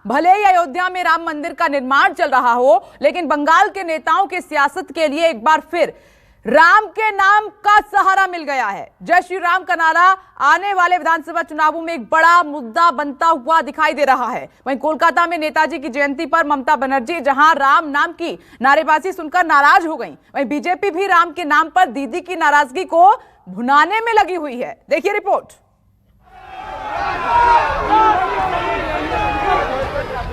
भले ही अयोध्या में राम मंदिर का निर्माण चल रहा हो, लेकिन बंगाल के नेताओं के सियासत के लिए एक बार फिर राम के नाम का सहारा मिल गया है। जय श्री राम का नारा आने वाले विधानसभा चुनावों में एक बड़ा मुद्दा बनता हुआ दिखाई दे रहा है। वहीं कोलकाता में नेताजी की जयंती पर ममता बनर्जी जहां राम नाम की नारेबाजी सुनकर नाराज हो गईं, वहीं बीजेपी भी राम के नाम पर दीदी की नाराजगी को भुनाने में लगी हुई है। देखिए रिपोर्ट।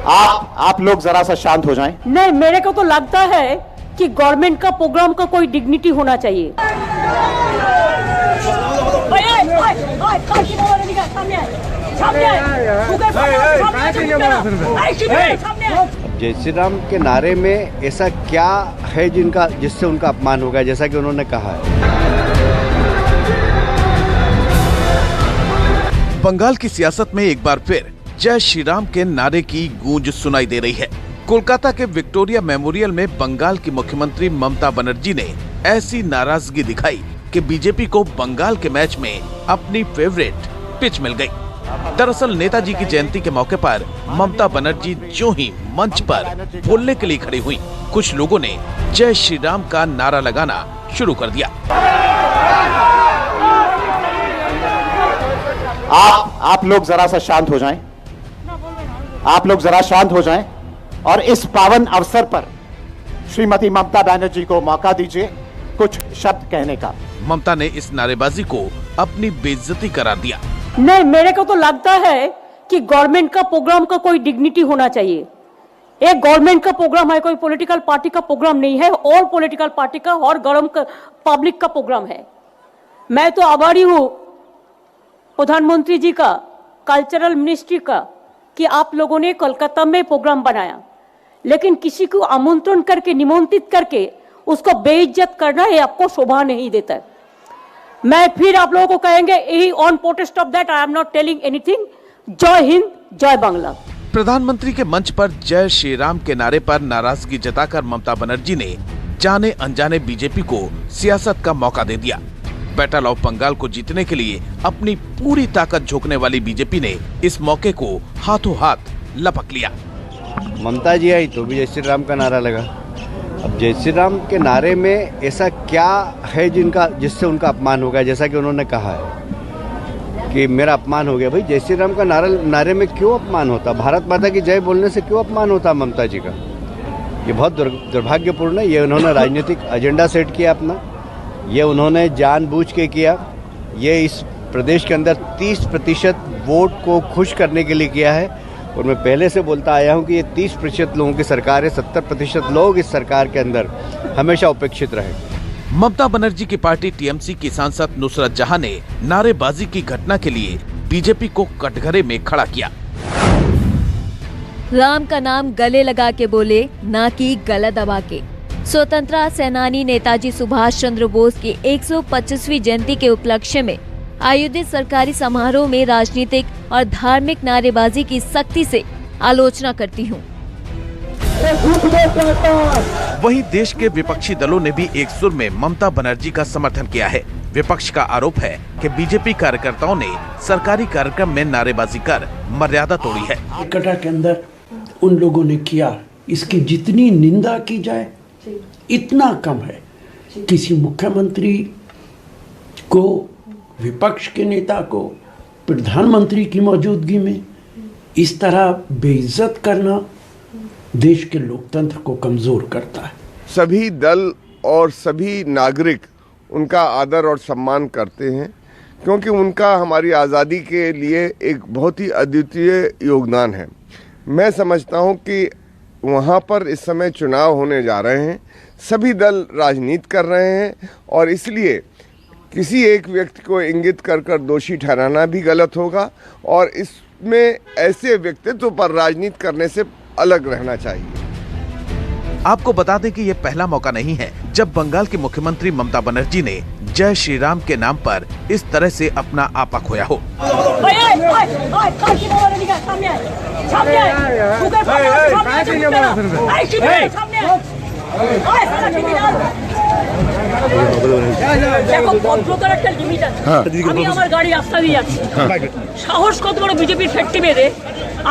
आप लोग जरा सा शांत हो जाएं। नहीं, मेरे को तो लगता है कि गवर्नमेंट का प्रोग्राम का कोई डिग्निटी होना चाहिए। जय श्री राम के नारे में ऐसा क्या है जिससे उनका अपमान होगा, जैसा कि उन्होंने कहा है। बंगाल की सियासत में एक बार फिर जय श्री राम के नारे की गूंज सुनाई दे रही है। कोलकाता के विक्टोरिया मेमोरियल में बंगाल की मुख्यमंत्री ममता बनर्जी ने ऐसी नाराजगी दिखाई कि बीजेपी को बंगाल के मैच में अपनी फेवरेट पिच मिल गई। दरअसल नेताजी की जयंती के मौके पर ममता बनर्जी जो ही मंच पर बोलने के लिए खड़ी हुई, कुछ लोगों ने जय श्री राम का नारा लगाना शुरू कर दिया। आप लोग जरा सा शांत हो जाएं। आप लोग जरा शांत हो जाएं और इस पावन अवसर पर श्रीमती ममता बनर्जी को मौका दीजिए कुछ शब्द कहने का। ममता ने इस नारेबाजी को अपनी बेइज्जती करार दिया। नहीं, मेरे को तो लगता है कि गवर्नमेंट का प्रोग्राम का कोई डिग्निटी होना चाहिए। एक गवर्नमेंट का प्रोग्राम है, कोई पॉलिटिकल पार्टी का प्रोग्राम नहीं है। ऑल पॉलिटिकल पार्टी का और गवर्नमेंट का पब्लिक का प्रोग्राम है। मैं तो आभारी हूँ प्रधानमंत्री जी का, कल्चरल मिनिस्ट्री का, कि आप लोगों ने कोलकाता में प्रोग्राम बनाया, लेकिन किसी को आमंत्रण करके, निमंत्रित करके उसको बेइज्जत करना ये आपको शोभा नहीं देता। मैं फिर आप लोगों को कहेंगे, यही on protest of that I am not telling anything. जय हिंद, जय बांग्ला। प्रधानमंत्री के मंच पर जय श्री राम के नारे पर नाराजगी जताकर ममता बनर्जी ने जाने अनजाने बीजेपी को सियासत का मौका दे दिया। बैटल ऑफ बंगाल को जीतने के लिए अपनी पूरी ताकत झोंकने वाली बीजेपी ने इस मौके को हाथों हाथ लपक लिया। ममता जी आई तो भी जय श्री राम का नारा लगा। अब जय श्री राम के नारे में ऐसा क्या है जिससे उनका अपमान होगा, जैसा कि उन्होंने कहा है कि मेरा अपमान हो गया। भाई, जय श्री राम का नारे में क्यों अपमान होता? भारत माता की जय बोलने से क्यों अपमान होता ममता जी का? ये बहुत दुर्भाग्यपूर्ण है। ये उन्होंने राजनीतिक एजेंडा सेट किया अपना, ये उन्होंने जानबूझ के किया। ये इस प्रदेश के अंदर 30% वोट को खुश करने के लिए किया है। और मैं पहले से बोलता आया हूं कि ये 30% लोगों की सरकार है। 70% लोग इस सरकार के अंदर हमेशा उपेक्षित रहे। ममता बनर्जी की पार्टी टीएमसी की सांसद नुसरत जहां ने नारेबाजी की घटना के लिए बीजेपी को कटघरे में खड़ा किया। राम का नाम गले लगा के बोले, ना कि गला दबा के। स्वतंत्रता सेनानी नेताजी सुभाष चंद्र बोस की 125वीं जयंती के उपलक्ष्य में आयोजित सरकारी समारोह में राजनीतिक और धार्मिक नारेबाजी की सख्ती से आलोचना करती हूँ। वहीं देश के विपक्षी दलों ने भी एक सुर में ममता बनर्जी का समर्थन किया है। विपक्ष का आरोप है कि बीजेपी कार्यकर्ताओं ने सरकारी कार्यक्रम में नारेबाजी कर मर्यादा तोड़ी है। कोलकाता के अंदर उन लोगों ने किया, इसकी जितनी निंदा की जाए इतना कम है। किसी मुख्यमंत्री को, विपक्ष के नेता को प्रधानमंत्री की मौजूदगी में इस तरह बेइज्जत करना देश के लोकतंत्र को कमजोर करता है। सभी दल और सभी नागरिक उनका आदर और सम्मान करते हैं, क्योंकि उनका हमारी आज़ादी के लिए एक बहुत ही अद्वितीय योगदान है। मैं समझता हूं कि वहाँ पर इस समय चुनाव होने जा रहे हैं, सभी दल राजनीति कर रहे हैं और इसलिए किसी एक व्यक्ति को इंगित कर दोषी ठहराना भी गलत होगा और इसमें ऐसे व्यक्तित्व पर राजनीति करने से अलग रहना चाहिए। आपको बता दें कि ये पहला मौका नहीं है जब बंगाल की मुख्यमंत्री ममता बनर्जी ने जय श्री राम के नाम पर इस तरह से अपना आपा खोया हो। সাহস কত বড় বিজেপির ফ্যাক্টরি মেরে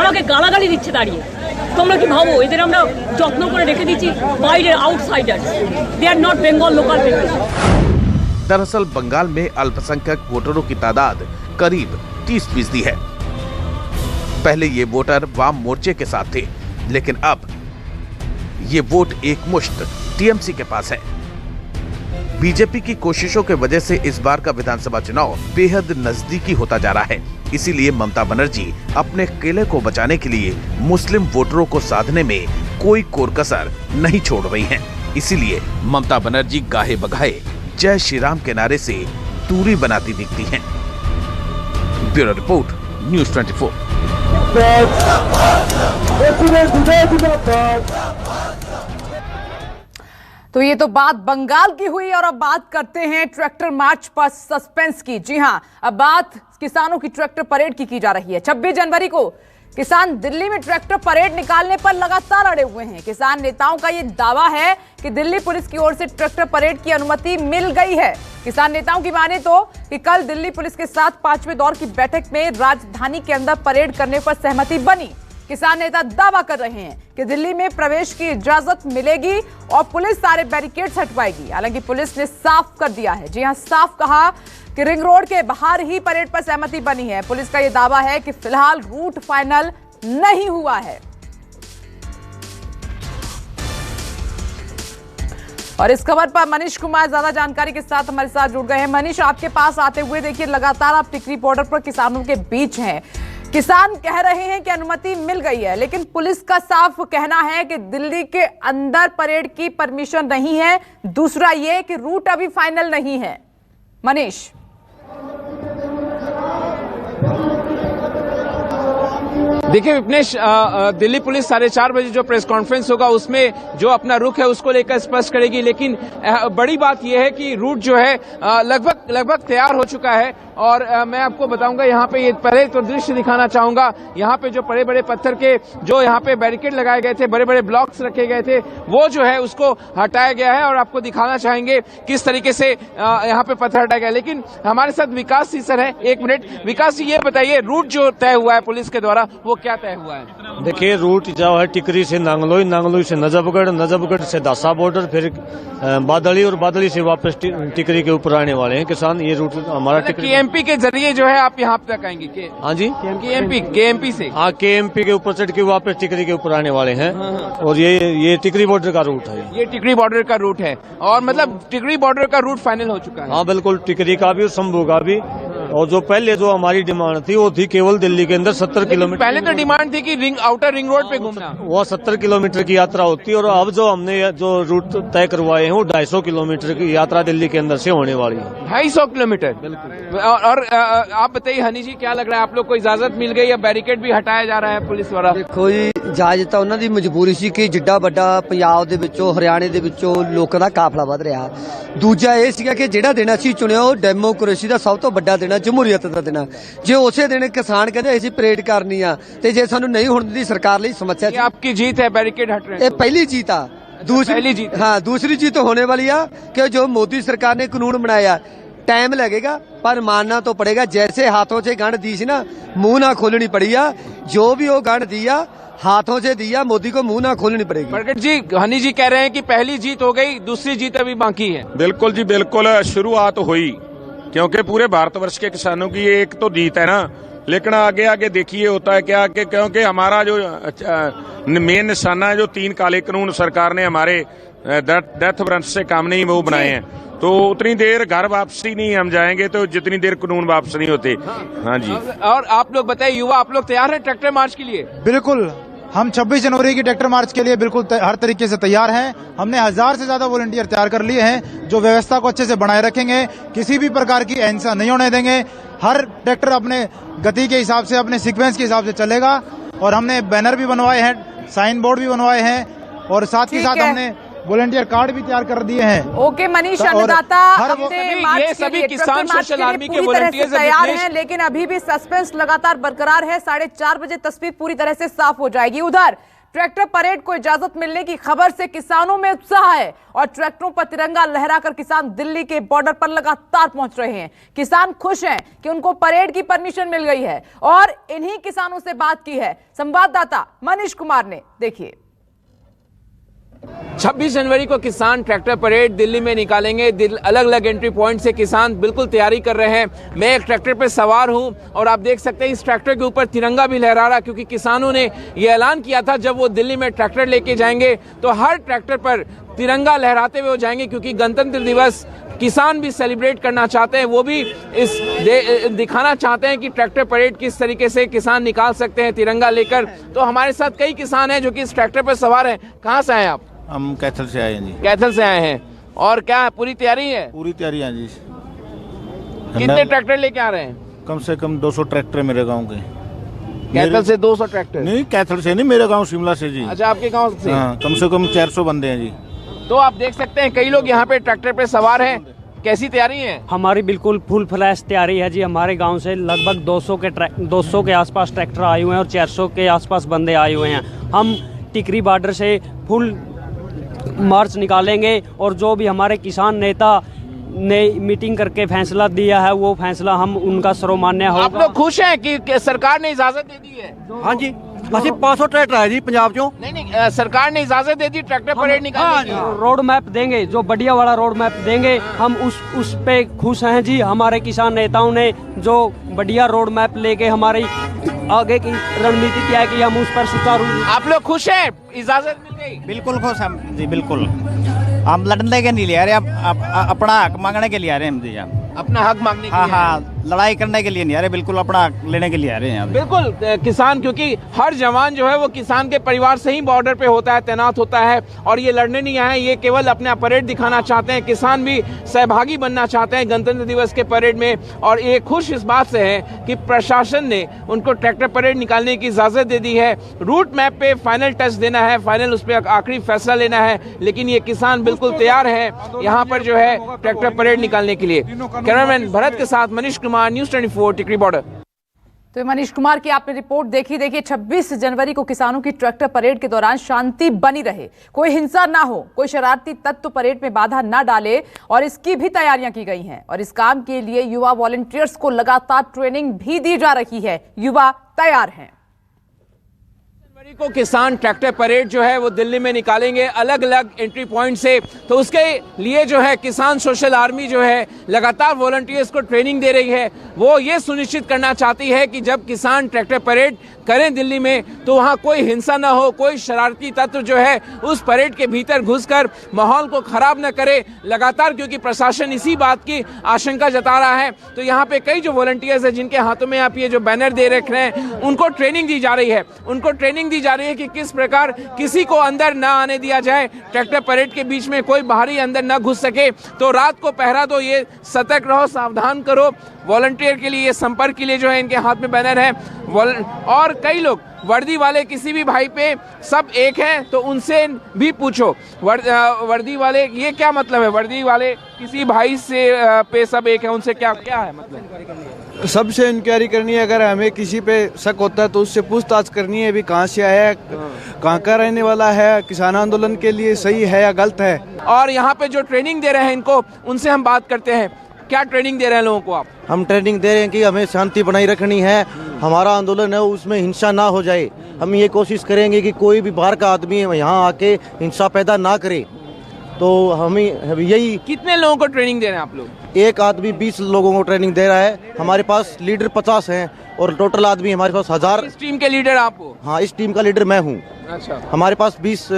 আমাকে গালাগালি দিচ্ছে দাঁড়িয়ে। তোমরা কি ভাবো এদের আমরা যত্ন করে রেখে দিচ্ছি? বাইরে outsiders, they are not Bengal local people. दरअसल बंगाल में अल्पसंख्यक वोटरों की तादाद करीब 30% है। पहले ये वोटर वाम मोर्चे के साथ थे, लेकिन अब ये वोट एकमुश्त टीएमसी के पास है। बीजेपी की कोशिशों के वजह से इस बार का विधानसभा चुनाव बेहद नजदीकी होता जा रहा है। इसीलिए ममता बनर्जी अपने किले को बचाने के लिए मुस्लिम वोटरों को साधने में कोई कोर-कसर नहीं छोड़ रही हैं। इसीलिए ममता बनर्जी गाहे बगाहे जय श्री राम के नारे से दूरी बनाती दिखती हैं। Bureau report, news 24। तो ये तो बात बंगाल की हुई और अब बात करते हैं ट्रैक्टर मार्च पर सस्पेंस की। जी हां, अब बात किसानों की ट्रैक्टर परेड की जा रही है। 26 जनवरी को किसान दिल्ली में ट्रैक्टर परेड निकालने पर लगातार अड़े हुए हैं। किसान नेताओं का ये दावा है कि दिल्ली पुलिस की ओर से ट्रैक्टर परेड की अनुमति मिल गई है। किसान नेताओं की माने तो कि कल दिल्ली पुलिस के साथ 5वें दौर की बैठक में राजधानी के अंदर परेड करने पर सहमति बनी। किसान नेता दावा कर रहे हैं कि दिल्ली में प्रवेश की इजाजत मिलेगी और पुलिस सारे बैरिकेड्स हटवाएगी। हालांकि पुलिस ने साफ कर दिया है, जी हां, साफ कहा कि रिंग रोड के बाहर ही परेड पर सहमति बनी है। पुलिस का यह दावा है कि फिलहाल रूट फाइनल नहीं हुआ है। और इस खबर पर मनीष कुमार ज्यादा जानकारी के साथ हमारे साथ जुड़ गए हैं। मनीष, आपके पास आते हुए देखिए, लगातार आप टिकरी बॉर्डर पर किसानों के बीच हैं। किसान कह रहे हैं कि अनुमति मिल गई है, लेकिन पुलिस का साफ कहना है कि दिल्ली के अंदर परेड की परमिशन नहीं है। दूसरा ये कि रूट अभी फाइनल नहीं है। मनीष, देखिए विपनेश, दिल्ली पुलिस 4:30 बजे जो प्रेस कॉन्फ्रेंस होगा उसमें जो अपना रुख है उसको लेकर स्पष्ट करेगी। लेकिन बड़ी बात यह है कि रूट जो है लगभग तैयार हो चुका है। और मैं आपको बताऊंगा, यहाँ पे ये पहले तो दृश्य दिखाना चाहूंगा। यहाँ पे जो बड़े बड़े पत्थर के जो यहाँ पे बैरिकेड लगाए गए थे, बड़े बड़े ब्लॉक्स रखे गए थे, वो जो है उसको हटाया गया है। और आपको दिखाना चाहेंगे किस तरीके से यहाँ पे पत्थर हटाया गया। लेकिन हमारे साथ विकास जी सर है, 1 मिनट। विकास जी, ये बताइए, रूट जो तय हुआ है पुलिस के द्वारा वो क्या तय हुआ है? देखिए, रूट जो है टिकरी से नांगलोई, नांगलोई से नजफगढ़, नजफगढ़ से दासा बॉर्डर, फिर बादली, और बादली से वापस टिकरी के ऊपर आने वाले हैं किसान। ये रूट हमारा केएमपी के जरिए जो है आप यहाँ तक आएंगे? हाँ जी, केएमपी से। हाँ, केएमपी के ऊपर चढ़ के वापस टिकरी के ऊपर आने वाले हैं। और ये टिकरी बॉर्डर का रूट है। ये टिकरी बॉर्डर का रूट है, और मतलब टिकरी बॉर्डर का रूट फाइनल हो चुका है? हाँ बिल्कुल, टिकरी का भी और शंभू का भी। और जो पहले जो हमारी डिमांड थी वो थी केवल दिल्ली के अंदर 70 किलोमीटर। पहले तो डिमांड थी कि आउटर रिंग रोड पे घूमना, वो 70 किलोमीटर की यात्रा होती है। और अब जो हमने जो रूट तय करवाए हैं वो 250 किलोमीटर की यात्रा दिल्ली के अंदर से होने वाली है। 250 किलोमीटर, बिल्कुल। और आप बताइए हनी जी, क्या लग रहा है आप लोग को इजाजत मिल गई या बैरिकेड भी हटाया जा रहा है पुलिस द्वारा? देखो जी, इजाजत ਤਾਂ ਉਹਨਾਂ ਦੀ ਮਜਬੂਰੀ ਸੀ ਕਿ ਜਿੱਡਾ ਵੱਡਾ ਪੰਜਾਬ ਦੇ ਵਿੱਚੋਂ ਹਰਿਆਣੇ ਦੇ ਵਿੱਚੋਂ ਲੋਕਾਂ ਦਾ ਕਾਫਲਾ ਵੱਧ ਰਿਹਾ। ਦੂਜਾ ਇਹ ਸੀਗਾ ਕਿ ਜਿਹੜਾ ਦਿਨ ਅਸੀਂ ਚੁਣਿਆ ਉਹ ਡੈਮੋਕ੍ਰੇਸੀ ਦਾ ਸਭ ਤੋਂ ਵੱਡਾ ਦਿਨ ਹੈ, ਜਮਹੂਰੀਅਤ ਦਾ ਦਿਨ ਹੈ। ਜੇ ਉਸੇ ਦਿਨ ਕਿਸਾਨ ਕਹਿੰਦੇ ਅਸੀਂ ਪਰੇਡ ਕਰਨੀ ਆ ਤੇ ਜੇ ਸਾਨੂੰ ਨਹੀਂ ਹੋਣ ਦੀ ਸਰਕਾਰ ਲਈ ਸਮੱਸਿਆ ਸੀ। आपकी जीत है, बैरिकेड हट रहे हैं। ये पहली जीत आ। दूसरी जीत, हाँ, दूसरी जीत होने वाली आ कि जो मोदी सरकार ने कानून बनाया, टाइम लगेगा पर मानना तो पड़ेगा। जैसे हाथों से गंढ दी सी ना, मुंह ना खोलनी पड़ी आ। जो भी वो गंढ दिया हाथों से दिया, मोदी को मुंह ना खोलनी पड़ेगी। प्रगट जी, हनी जी कह रहे हैं कि पहली जीत हो गई, दूसरी जीत अभी बाकी है। बिल्कुल जी, बिल्कुल शुरुआत हुई, क्योंकि पूरे भारतवर्ष के किसानों की एक तो जीत है ना। लेकिन आगे आगे देखिए होता है क्या, कि क्योंकि हमारा जो मेन निशाना है, जो 3 काले कानून सरकार ने हमारे डेथ वारंट से काम नहीं वो बनाए हैं, तो उतनी देर घर वापसी नहीं हम जाएंगे तो जितनी देर कानून वापस नहीं होते। हाँ जी। और आप लोग बताइए, युवा आप लोग तैयार हैं ट्रैक्टर मार्च के लिए? बिल्कुल, हम 26 जनवरी की ट्रैक्टर मार्च के लिए बिल्कुल हर तरीके से तैयार हैं। हमने 1000 से ज्यादा वॉलंटियर तैयार कर लिए हैं, जो व्यवस्था को अच्छे से बनाए रखेंगे। किसी भी प्रकार की अहिंसा नहीं होने देंगे। हर ट्रैक्टर अपने गति के हिसाब से, अपने सीक्वेंस के हिसाब से चलेगा। और हमने बैनर भी बनवाए हैं, साइन बोर्ड भी बनवाए हैं, और साथ ही साथ हमने वॉलंटियर कार्ड भी तैयार कर दिए हैं। ओके मनीष, अन्नदाता ये सभी किसान सोशल आर्मी के वॉलंटियर्स तैयार हैं, लेकिन अभी भी सस्पेंस लगातार बरकरार है। 4:30 बजे तस्वीर पूरी तरह से साफ हो जाएगी। उधर ट्रैक्टर परेड को इजाजत मिलने की खबर से किसानों में उत्साह है और ट्रैक्टरों पर तिरंगा लहराकर किसान दिल्ली के बॉर्डर पर लगातार पहुंच रहे हैं। किसान खुश हैं कि उनको परेड की परमिशन मिल गई है और इन्हीं किसानों से बात की है संवाददाता मनीष कुमार ने। देखिए, 26 जनवरी को किसान ट्रैक्टर परेड दिल्ली में निकालेंगे। अलग अलग एंट्री पॉइंट से किसान बिल्कुल तैयारी कर रहे हैं। मैं एक ट्रैक्टर पे सवार हूं और आप देख सकते हैं इस ट्रैक्टर के ऊपर तिरंगा भी लहरा रहा, क्योंकि किसानों ने ये ऐलान किया था जब वो दिल्ली में ट्रैक्टर लेके जाएंगे तो हर ट्रैक्टर पर तिरंगा लहराते हुए वो जाएंगे, क्योंकि गणतंत्र दिवस किसान भी सेलिब्रेट करना चाहते हैं। वो भी दिखाना चाहते हैं कि ट्रैक्टर परेड किस तरीके से किसान निकाल सकते हैं तिरंगा लेकर। तो हमारे साथ कई किसान हैं जो कि इस ट्रैक्टर पर सवार हैं। कहाँ से आए आप? हम कैथल से आए हैं जी। कैथल से आए हैं, और क्या पूरी तैयारी है? पूरी तैयारी है जी। कितने ट्रैक्टर लेके आ रहे हैं? कम से कम 200 ट्रैक्टर मेरे गांव के। कैथल से 200 ट्रैक्टर? नहीं, कैथल से नहीं, मेरे गांव शिमला से जी। अच्छा, आपके गांव से? हाँ, कम से कम 400 बंदे हैं जी। तो आप देख सकते हैं कई लोग यहाँ पे ट्रैक्टर पे सवार हैं। कैसी तैयारी है? हमारी बिल्कुल फुल फ्लैश तैयारी है जी। हमारे गांव से लगभग 200 के आसपास ट्रैक्टर आए हुए हैं और 400 के आसपास बंदे आए हुए हैं। हम टिकरी बॉर्डर से फुल मार्च निकालेंगे और जो भी हमारे किसान नेता ने मीटिंग करके फैसला दिया है वो फैसला हम उनका सर्वमान्य होगा। आप लोग खुश हैं कि सरकार ने इजाजत दे दी है? हाँ जी, ਅਸੀਂ 500 ट्रैक्टर है जी पंजाब चो। नहीं, सरकार ने इजाजत दे दी ट्रैक्टर परेड निकालने की। रोड मैप देंगे, जो बढ़िया वाला रोड मैप देंगे, हम उस पे खुश हैं जी। हमारे किसान नेताओं ने जो बढ़िया रोड मैप लेके हमारी आगे की रणनीति क्या है कि हम उस पर सुचारू। आप लोग खुश हैं? इजाजत मिल गई? बिल्कुल खुश हम जी, बिल्कुल। हम लड़ने के लिए आ रहे हैं, अपना हक मांगने के लिए आ रहे हैं जी। हम अपना हक मांगने के लिए? हाँ, लड़ाई करने के लिए नहीं आ रहे, बिल्कुल अपना हक लेने के लिए आ रहे हैं। बिल्कुल किसान, क्योंकि हर जवान जो है वो किसान के परिवार से ही बॉर्डर पे होता है, तैनात होता है, और ये लड़ने नहीं आए, ये केवल अपना परेड दिखाना चाहते हैं। किसान भी सहभागी बनना चाहते हैं गणतंत्र दिवस के परेड में, और ये खुश इस बात से है कि प्रशासन ने उनको ट्रैक्टर परेड निकालने की इजाजत दे दी है। रूट मैप पे फाइनल टच देना है, फाइनल उस पर आखिरी फैसला लेना है, लेकिन ये किसान बिल्कुल तैयार है यहाँ पर जो है ट्रैक्टर परेड निकालने के लिए। कैमरामैन भरत के साथ मनीष कुमार, न्यूज़ 24 टिकरी बॉर्डर। तो मनीष कुमार की आपने रिपोर्ट देखी। देखिए, 26 जनवरी को किसानों की ट्रैक्टर परेड के दौरान शांति बनी रहे, कोई हिंसा ना हो, कोई शरारती तत्व परेड में बाधा ना डाले, और इसकी भी तैयारियां की गई हैं। और इस काम के लिए युवा वॉलंटियर्स को लगातार ट्रेनिंग भी दी जा रही है। युवा तैयार हैं। को किसान ट्रैक्टर परेड जो है वो दिल्ली में निकालेंगे अलग अलग एंट्री पॉइंट से। तो उसके लिए जो है किसान सोशल आर्मी जो है लगातार वॉलंटियर्स को ट्रेनिंग दे रही है। वो ये सुनिश्चित करना चाहती है कि जब किसान ट्रैक्टर परेड करें दिल्ली में तो वहाँ कोई हिंसा ना हो, कोई शरारती तत्व जो है उस परेड के भीतर घुसकर माहौल को खराब न करे लगातार, क्योंकि प्रशासन इसी बात की आशंका जता रहा है। तो यहाँ पे कई जो वॉलंटियर्स हैं जिनके हाथों में आप ये जो बैनर दे रख रहे हैं, उनको ट्रेनिंग दी जा रही है। उनको ट्रेनिंग दी जा रही है कि किस प्रकार किसी को अंदर ना आने दिया जाए, ट्रैक्टर परेड के बीच में कोई बाहरी अंदर ना घुस सके। तो रात को पहरा दो, ये सतर्क रहो, सावधान करो। वॉलंटियर के लिए, संपर्क के लिए जो है इनके हाथ में बैनर है। और कई लोग वर्दी वाले किसी भी भाई पे सब एक हैं तो उनसे भी पूछो। वर्दी वाले, ये क्या मतलब है? वर्दी वाले किसी भाई से पे सब एक है, उनसे क्या क्या है मतलब? सबसे इंक्वायरी करनी है। अगर हमें किसी पे शक होता है तो उससे पूछताछ करनी है, भी कहाँ से आया है, कहाँ का रहने वाला है, किसान आंदोलन के लिए सही है या गलत है। और यहाँ पे जो ट्रेनिंग दे रहे हैं इनको, उनसे हम बात करते हैं। क्या ट्रेनिंग दे रहे हैं लोगों को आप? हम ट्रेनिंग दे रहे हैं कि हमें शांति बनाई रखनी है, हमारा आंदोलन है उसमें हिंसा ना हो जाए। हम ये कोशिश करेंगे कि कोई भी बाहर का आदमी यहाँ आके हिंसा पैदा ना करे। तो हमें यही। कितने लोगों को ट्रेनिंग दे रहे हैं आप लोग? एक आदमी 20 लोगों को ट्रेनिंग दे रहा है। हमारे पास लीडर 50 हैं और टोटल आदमी हमारे पास 1000। इस टीम के लीडर आप हो? हाँ, इस टीम का लीडर मैं हूँ। अच्छा। हमारे पास 20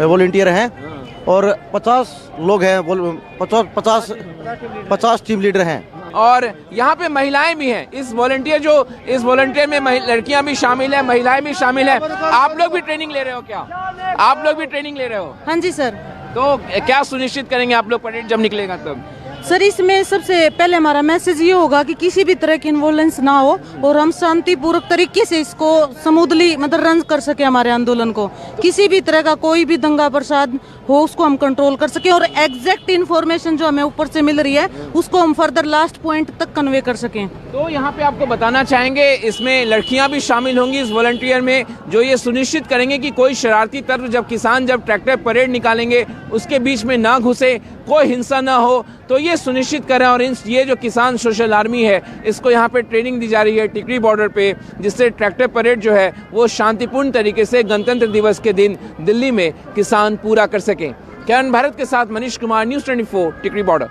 वॉलंटियर हैं और 50 लोग हैं, 50 टीम लीडर हैं। और यहाँ पे महिलाएं भी हैं। इस वॉलंटियर में लड़कियां भी शामिल हैं, महिलाएं भी शामिल हैं। आप लोग भी ट्रेनिंग ले रहे हो क्या? आप लोग भी ट्रेनिंग ले रहे हो? हाँ जी सर। तो क्या सुनिश्चित करेंगे आप लोग परेड जब निकलेगा तब? सर इसमें सबसे पहले हमारा मैसेज ये होगा कि किसी भी तरह की इन्वॉल्वेंस ना हो और हम शांतिपूर्वक तरीके से इसको स्मूथली मतलब रन कर सके, हमारे आंदोलन को किसी भी तरह का कोई भी दंगा प्रसाद हो उसको हम कंट्रोल कर सके और एग्जैक्ट इन्फॉर्मेशन जो हमें ऊपर से मिल रही है उसको हम फर्दर लास्ट पॉइंट तक कन्वे कर सकें। तो यहाँ पे आपको बताना चाहेंगे इसमें लड़कियां भी शामिल होंगी इस वॉलंटियर में, जो ये सुनिश्चित करेंगे कि कोई शरारती तत्व जब ट्रैक्टर परेड निकालेंगे उसके बीच में ना घुसे, कोई हिंसा ना हो, तो ये सुनिश्चित करें। और ये जो किसान सोशल आर्मी है इसको यहाँ पे ट्रेनिंग दी जा रही है टिकरी बॉर्डर पे, जिससे ट्रैक्टर परेड जो है वो शांतिपूर्ण तरीके से गणतंत्र दिवस के दिन दिल्ली में किसान पूरा कर सकें। कैन भारत के साथ मनीष कुमार, न्यूज़ 24, टिकरी बॉर्डर।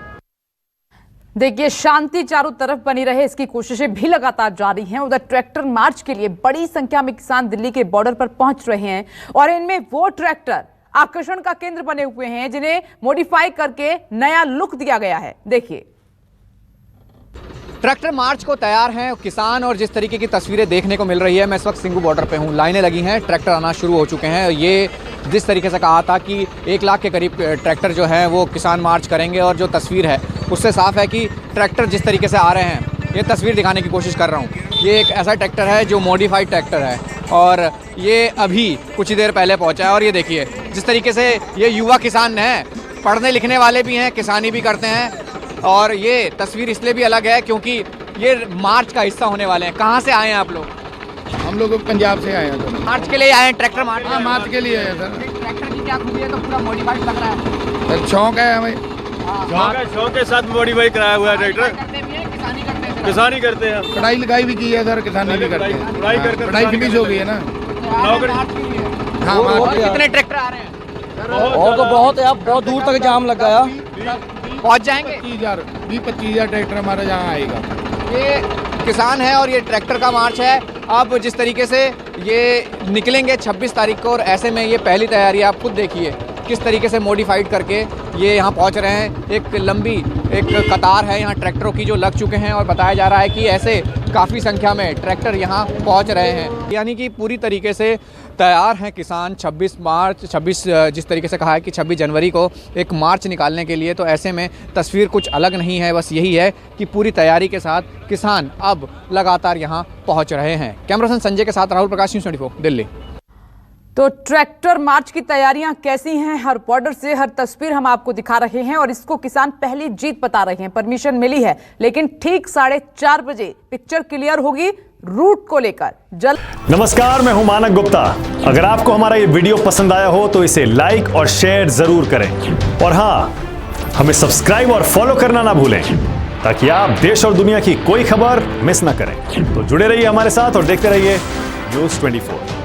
देखिए, शांति चारों तरफ बनी रहे इसकी कोशिशें भी लगातार जारी हैं। उधर ट्रैक्टर मार्च के लिए बड़ी संख्या में किसान दिल्ली के बॉर्डर पर पहुंच रहे हैं और इनमें वो ट्रैक्टर आकर्षण का केंद्र बने हुए हैं जिन्हें मॉडिफाई करके नया लुक दिया गया है। देखिए, ट्रैक्टर मार्च को तैयार हैं किसान और जिस तरीके की तस्वीरें देखने को मिल रही है, मैं इस वक्त सिंघू बॉर्डर पे हूँ, लाइनें लगी हैं, ट्रैक्टर आना शुरू हो चुके हैं। ये जिस तरीके से कहा था कि 1 लाख के करीब ट्रैक्टर जो है वो किसान मार्च करेंगे और जो तस्वीर है उससे साफ है कि ट्रैक्टर जिस तरीके से आ रहे हैं, ये तस्वीर दिखाने की कोशिश कर रहा हूँ। ये एक ऐसा ट्रैक्टर है जो मॉडिफाइड ट्रैक्टर है और ये अभी कुछ ही देर पहले पहुँचा है। और ये देखिए जिस तरीके से ये युवा किसान हैं, पढ़ने लिखने वाले भी हैं, किसानी भी करते हैं। और ये तस्वीर इसलिए भी अलग है क्योंकि ये मार्च का हिस्सा होने वाले हैं। कहाँ से आए हैं आप लोग? हम लोग पंजाब से आए हैं सर। मार्च के लिए आए हैं? Tractor march? हाँ, मार्च के लिए आए हैं सर। ट्रैक्टर की क्या खूबी है? तो पूरा मॉडिफाइड लग रहा है। शौक है हमें, शौक के साथ मॉडिफाई कराया हुआ है ट्रैक्टर। किसानी करते हैं, पढ़ाई लिखाई भी की है सर, किसानी भी करते हैं। पढ़ाई फिनिश हो गई है ना। हाँ, कितने ट्रैक्टर आ रहे हैं? और तो बहुत है, अब बहुत दूर तक जाम लग गया। पहुंच जाएंगे? 20-25 ट्रैक्टर हमारे यहाँ आएगा। ये किसान है और ये ट्रैक्टर का मार्च है। अब जिस तरीके से ये निकलेंगे 26 तारीख को और ऐसे में ये पहली तैयारी आप खुद देखिए किस तरीके से मॉडिफाइड करके ये यहाँ पहुँच रहे हैं। एक लंबी कतार है यहाँ ट्रैक्टरों की जो लग चुके हैं और बताया जा रहा है कि ऐसे काफ़ी संख्या में ट्रैक्टर यहाँ पहुँच रहे हैं, यानी कि पूरी तरीके से तैयार हैं किसान 26 जिस तरीके से कहा है कि 26 जनवरी को एक मार्च निकालने के लिए। तो ऐसे में तस्वीर कुछ अलग नहीं है, बस यही है कि पूरी तैयारी के साथ किसान अब लगातार यहाँ पहुँच रहे हैं। कैमरा पर्सन संजय के साथ राहुल प्रकाश, न्यूज़ 24 दिल्ली। तो ट्रैक्टर मार्च की तैयारियां कैसी हैं, हर बॉर्डर से हर तस्वीर हम आपको दिखा रहे हैं और इसको किसान पहली जीत बता रहे हैं। परमिशन मिली है लेकिन ठीक 4:30 बजे पिक्चर क्लियर होगी रूट को लेकर। नमस्कार, मैं हूं मानक गुप्ता। अगर आपको हमारा ये वीडियो पसंद आया हो तो इसे लाइक और शेयर जरूर करें और हाँ, हमें सब्सक्राइब और फॉलो करना ना भूलें ताकि आप देश और दुनिया की कोई खबर मिस ना करें। तो जुड़े रहिए हमारे साथ और देखते रहिए न्यूज़ 24।